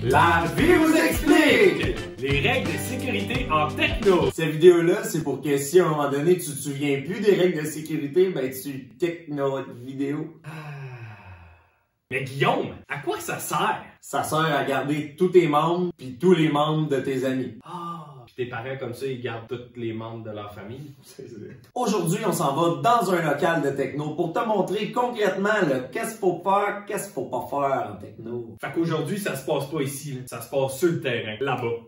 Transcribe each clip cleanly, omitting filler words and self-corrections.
La vie vous explique! Les règles de sécurité en techno. Cette vidéo-là, c'est pour que si à un moment donné tu te souviens plus des règles de sécurité, ben tu techno vidéo. Mais Guillaume, à quoi ça sert? Ça sert à garder tous tes membres puis tous les membres de tes amis. Puis tes parents comme ça, ils gardent tous les membres de leur famille. Aujourd'hui, on s'en va dans un local de techno pour te montrer concrètement qu'est-ce qu'il faut faire, qu'est-ce qu'il faut pas faire en techno. Fait qu'aujourd'hui, ça se passe pas ici, là. Ça se passe sur le terrain, là-bas.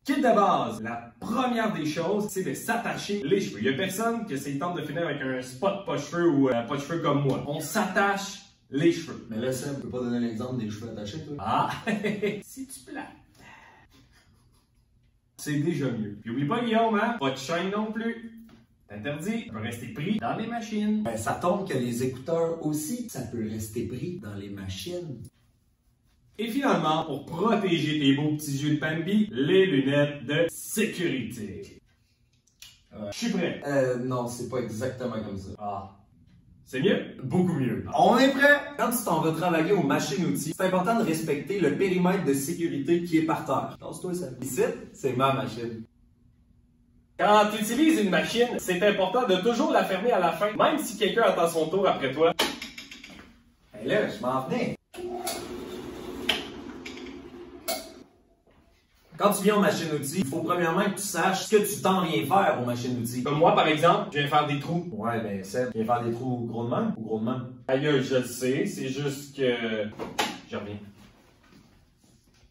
Kit de base, la première des choses, c'est de s'attacher les cheveux. Il y a personne que c'est tente de finir avec un spot pas de cheveux ou pas de cheveux comme moi. On s'attache les cheveux. Mais là, ça, on peut pas donner l'exemple des cheveux attachés, toi. Ah, si tu plates. C'est déjà mieux. Puis oublie pas, Guillaume, hein? Pas de chaîne non plus. C'est interdit. Ça peut rester pris dans les machines. Ben, ça tombe que les écouteurs aussi, ça peut rester pris dans les machines. Et finalement, pour protéger tes beaux petits yeux de Bambi, les lunettes de sécurité. Je suis prêt. Non, c'est pas exactement comme ça. Ah. C'est mieux? Beaucoup mieux. On est prêt? Quand tu t'en vas travailler aux machines-outils, c'est important de respecter le périmètre de sécurité qui est par terre. Tasse-toi ça. Ici, c'est ma machine. Quand tu utilises une machine, c'est important de toujours la fermer à la fin, même si quelqu'un attend son tour après toi. Hey là, je m'en venais. Quand tu viens aux machines-outils, il faut premièrement que tu saches ce que tu t'en viens faire aux machines-outils. Comme moi, par exemple, je viens faire des trous. Ouais, ben Seb, tu viens faire des trous gros de même ou gros de même? Aïe, je le sais, c'est juste que... Je reviens.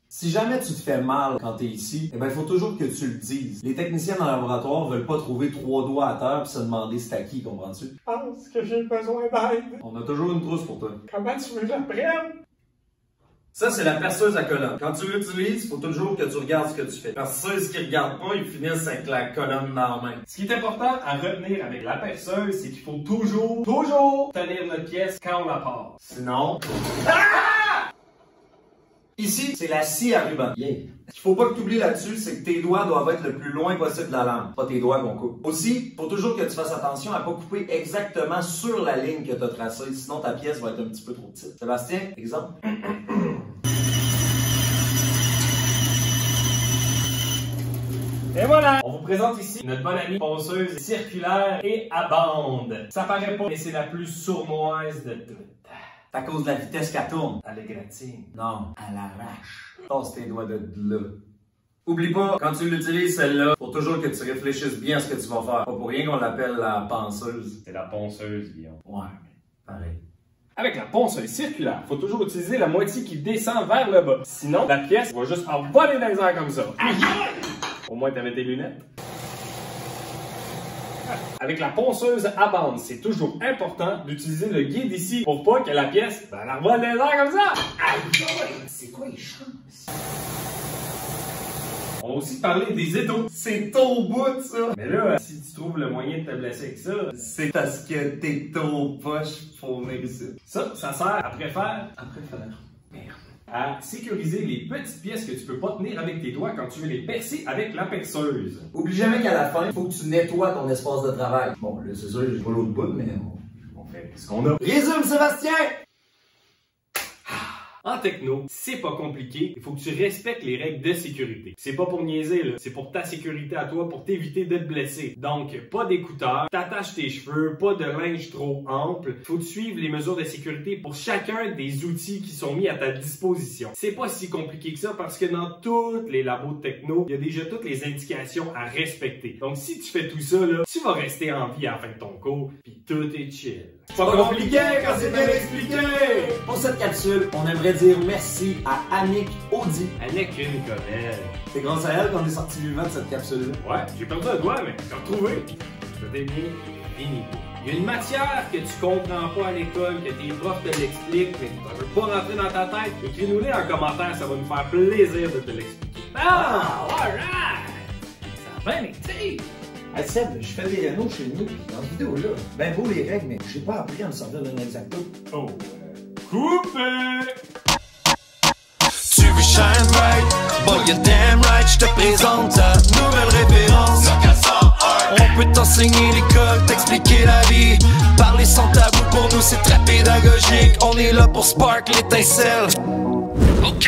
Si jamais tu te fais mal quand tu es ici, eh ben, il faut toujours que tu le dises. Les techniciens dans le laboratoire veulent pas trouver 3 doigts à terre pis se demander c'est à qui, comprends-tu? Je pense que j'ai besoin d'aide. On a toujours une trousse pour toi. Comment tu veux que je la prenne? Ça, c'est la perceuse à colonne. Quand tu l'utilises, il faut toujours que tu regardes ce que tu fais. Parce que ceux qui regardent pas, ils finissent avec la colonne dans la main. Ce qui est important à retenir avec la perceuse, c'est qu'il faut toujours tenir notre pièce quand on la passe. Sinon... Ah! Ici, c'est la scie à ruban. Yeah. Ce qu'il faut pas que tu oublies là-dessus, c'est que tes doigts doivent être le plus loin possible de la lame. Pas tes doigts qu'on coupe. Aussi, il faut toujours que tu fasses attention à pas couper exactement sur la ligne que tu as tracée, sinon ta pièce va être un petit peu trop petite. Sébastien, exemple. Et voilà! On vous présente ici notre bonne amie ponceuse circulaire et à bande. Ça paraît pas, mais c'est la plus sournoise de toutes. C'est à cause de la vitesse qu'elle tourne. À l'égratine. Non, à l'arrache. Passe tes doigts de là. Oublie pas, quand tu l'utilises celle-là, faut toujours que tu réfléchisses bien à ce que tu vas faire. Pas pour rien qu'on l'appelle la ponceuse. C'est la ponceuse, Guillaume. Ouais, mais pareil. Avec la ponceuse circulaire, faut toujours utiliser la moitié qui descend vers le bas. Sinon, la pièce va juste en voler dans les airs comme ça. Au moins, t'avais tes lunettes. Avec la ponceuse à bande, c'est toujours important d'utiliser le guide ici pour pas que la pièce, ben, elle vole dans les airs comme ça. C'est quoi les chances? On va aussi parler des étaux. C'est ton bout, ça! Mais là, si tu trouves le moyen de te blesser avec ça, C'est parce que t'es trop poche pour venir ici. ça sert après faire Après faire. Merde. à sécuriser les petites pièces que tu peux pas tenir avec tes doigts quand tu veux les percer avec la perceuse. Oublie jamais qu'à la fin, il faut que tu nettoies ton espace de travail. Bon, là, c'est sûr, j'ai pas l'autre bout, mais On fait ce qu'on a. Résume, Sébastien! En techno, c'est pas compliqué, il faut que tu respectes les règles de sécurité. C'est pas pour niaiser, là, c'est pour ta sécurité à toi, pour t'éviter de te blesser. Donc, pas d'écouteurs, t'attaches tes cheveux, pas de linge trop ample. Faut suivre les mesures de sécurité pour chacun des outils qui sont mis à ta disposition. C'est pas si compliqué que ça parce que dans tous les labos de techno, il y a déjà toutes les indications à respecter. Donc, si tu fais tout ça, là, tu vas rester en vie à la fin de ton cours, puis tout est chill. Pas compliqué quand c'est bien expliqué! Pour cette capsule, on aimerait dire merci à Annick Audi. Annick Nicolet. C'est grâce à elle qu'on est sorti vivant de cette capsule-là. Ouais, j'ai perdu un doigt, mais j'ai retrouvé. C'était bien fini. Il y a une matière que tu comprends pas à l'école, que tes profs te l'expliquent, mais tu ne veux pas rentrer dans ta tête. Écris-nous-les en commentaire, ça va nous faire plaisir de te l'expliquer. Ah, alright! Ça a bien été! Hey Seb, je fais des rénaux chez nous, dans cette vidéo-là. Ben beau les règles, mais j'ai pas appris à me servir d'un exacto. Oh, coupé! Tu veux shine bright, boy you're damn right, je te présente ta nouvelle référence. On peut t'enseigner l'école, t'expliquer la vie. Parler sans tabou pour nous c'est très pédagogique. On est là pour spark l'étincelle. Ok.